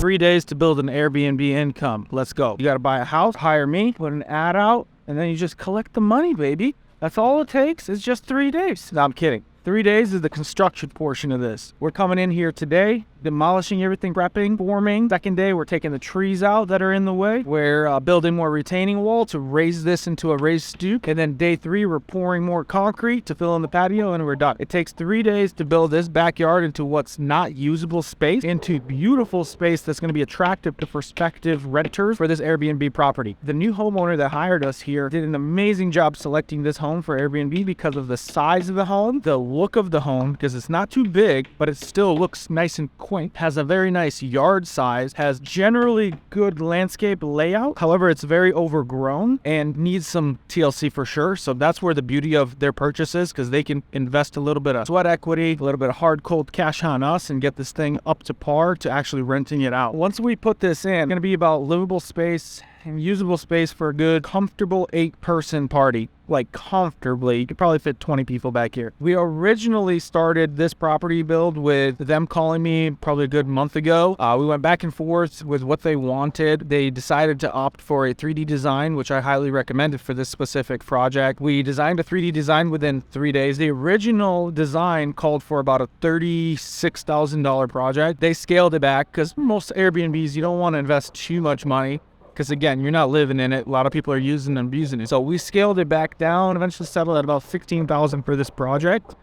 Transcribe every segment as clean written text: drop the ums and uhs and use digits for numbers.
3 days to build an Airbnb income. Let's go. You got to buy a house, hire me, put an ad out, and then you just collect the money, baby. That's all it takes. It's just 3 days. No, I'm kidding. 3 days is the construction portion of this. We're coming in here today, demolishing everything, prepping, forming. Second day, we're taking the trees out that are in the way. We're building more retaining wall to raise this into a raised stoop. And then day 3, we're pouring more concrete to fill in the patio, and we're done. It takes 3 days to build this backyard into what's not usable space, into beautiful space that's going to be attractive to prospective renters for this Airbnb property. The new homeowner that hired us here did an amazing job selecting this home for Airbnb because of the size of the home, the look of the home, because it's not too big, but it still looks nice and quaint, has a very nice yard size, has generally good landscape layout. However, it's very overgrown and needs some TLC for sure. So that's where the beauty of their purchase is, because they can invest a little bit of sweat equity, a little bit of hard cold cash on us, and get this thing up to par to actually renting it out. Once we put this in, it's going to be about livable space and usable space for a good, comfortable 8-person party. Like comfortably, you could probably fit 20 people back here. We originally started this property build with them calling me probably a good month ago. We went back and forth with what they wanted. They decided to opt for a 3D design, which I highly recommended for this specific project. We designed a 3D design within 3 days. The original design called for about a $36,000 project. They scaled it back because most Airbnbs, you don't want to invest too much money, because again, you're not living in it. A lot of people are using and abusing it. So we scaled it back down, eventually settled at about $16,000 for this project.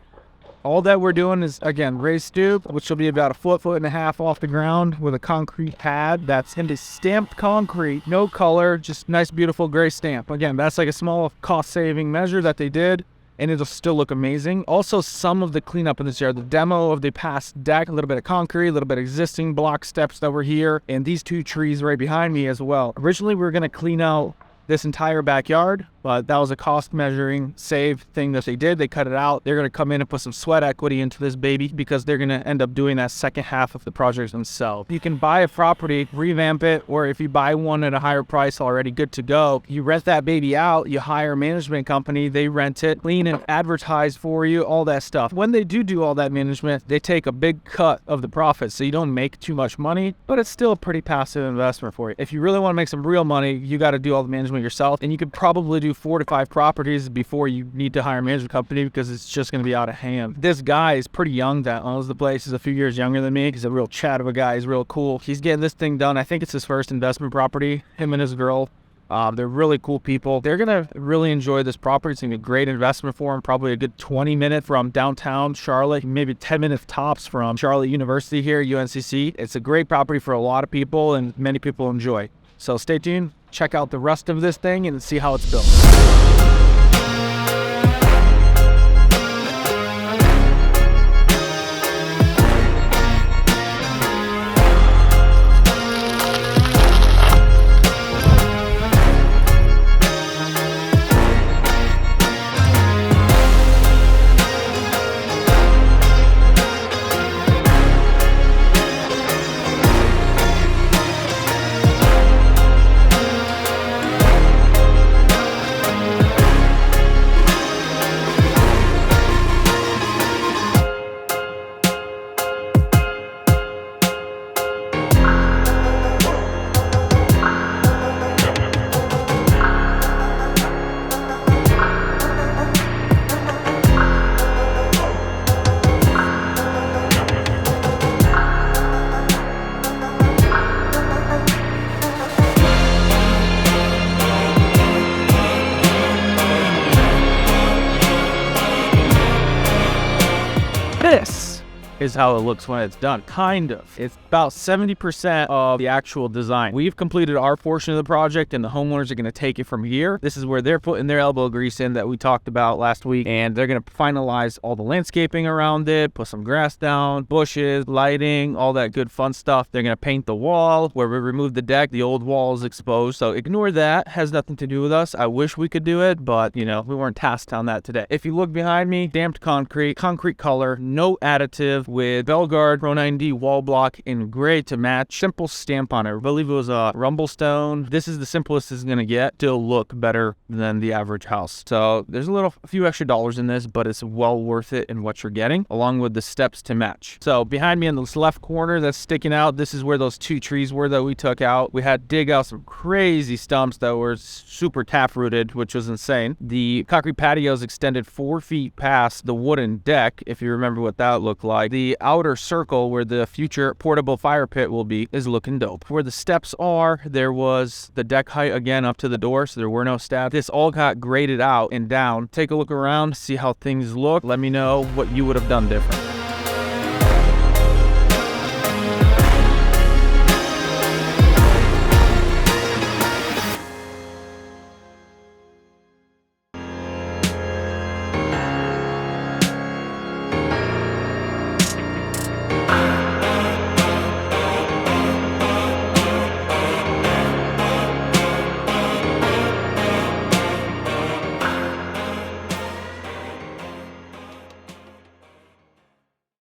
All that we're doing is, again, raised stoop, which will be about a foot and a half off the ground, with a concrete pad that's into stamped concrete, no color, just nice, beautiful gray stamp. Again, that's like a small cost-saving measure that they did, and it'll still look amazing. Also, some of the cleanup in this yard, the demo of the past deck, a little bit of concrete, a little bit of existing block steps that were here, and these 2 trees right behind me as well. Originally, we were gonna clean out this entire backyard, but that was a cost measuring save thing that they did. They cut it out. They're gonna come in and put some sweat equity into this baby, because they're gonna end up doing that second half of the project themselves. You can buy a property, revamp it, or if you buy one at a higher price already good to go, you rent that baby out, you hire a management company, they rent it, clean and advertise for you, all that stuff. When they do all that management, they take a big cut of the profit, so you don't make too much money, but it's still a pretty passive investment for you. If you really wanna make some real money, you gotta do all the management yourself, and you could probably do 4 to 5 properties before you need to hire a management company, because it's just going to be out of hand. This guy is pretty young that owns the place. He's a few years younger than me. He's a real chat of a guy. He's real cool. He's getting this thing done. I think it's his first investment property, him and his girl. They're really cool people. They're going to really enjoy this property. It's going to be a great investment for them. Probably a good 20 minutes from downtown Charlotte, maybe 10 minutes tops from Charlotte University here, UNCC. It's a great property for a lot of people, and many people enjoy. So stay tuned. Check out the rest of this thing and see how it's built. This is how it looks when it's done. Kind of. It's about 70% of the actual design. We've completed our portion of the project, and the homeowners are going to take it from here. This is where they're putting their elbow grease in that we talked about last week, and they're going to finalize all the landscaping around it, put some grass down, bushes, lighting, all that good fun stuff. They're going to paint the wall. Where we removed the deck, the old wall is exposed, so ignore that. Has nothing to do with us. I wish we could do it, but you know, we weren't tasked on that today. If you look behind me, damped concrete color, no additive, with Belgard Pro 9D wall block in gray to match. Simple stamp on it. I believe it was a rumble stone. This is the simplest it's gonna get. Still look better than the average house. So there's a few extra dollars in this, but it's well worth it in what you're getting, along with the steps to match. So behind me in this left corner that's sticking out, this is where those 2 trees were that we took out. We had to dig out some crazy stumps that were super tap rooted, which was insane. The concrete patio is extended 4 feet past the wooden deck, if you remember what that looked like. The outer circle where the future portable fire pit will be is looking dope. Where the steps are, there was the deck height again up to the door, so there were no steps. This all got graded out and down. Take a look around, see how things look. Let me know what you would have done different.